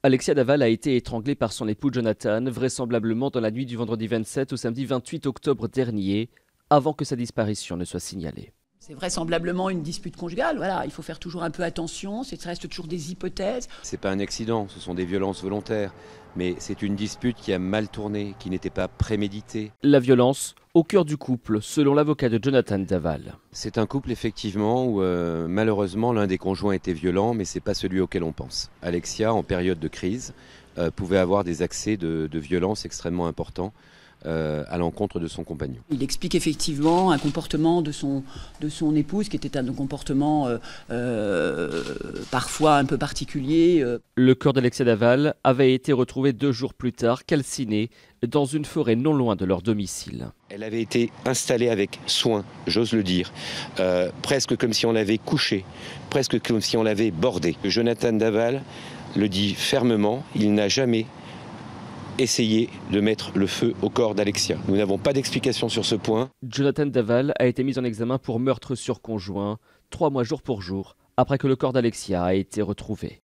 Alexia Daval a été étranglée par son époux Jonathan, vraisemblablement dans la nuit du vendredi 27 au samedi 28 octobre dernier, avant que sa disparition ne soit signalée. C'est vraisemblablement une dispute conjugale, voilà, il faut faire toujours un peu attention, ça reste toujours des hypothèses. C'est pas un accident, ce sont des violences volontaires, mais c'est une dispute qui a mal tourné, qui n'était pas préméditée. La violence au cœur du couple, selon l'avocat de Jonathan Daval. C'est un couple effectivement où malheureusement l'un des conjoints était violent, mais c'est pas celui auquel on pense. Alexia, en période de crise, pouvait avoir des accès de violence extrêmement importants à l'encontre de son compagnon. Il explique effectivement un comportement de son épouse qui était un comportement parfois un peu particulier. Le corps d'Alexia Daval avait été retrouvé 2 jours plus tard, calciné, dans une forêt non loin de leur domicile. Elle avait été installée avec soin, j'ose le dire, presque comme si on l'avait couchée, presque comme si on l'avait bordée. Jonathan Daval le dit fermement, il n'a jamais essayé de mettre le feu au corps d'Alexia. Nous n'avons pas d'explication sur ce point. Jonathan Daval a été mis en examen pour meurtre sur conjoint, 3 mois jour pour jour, après que le corps d'Alexia a été retrouvé.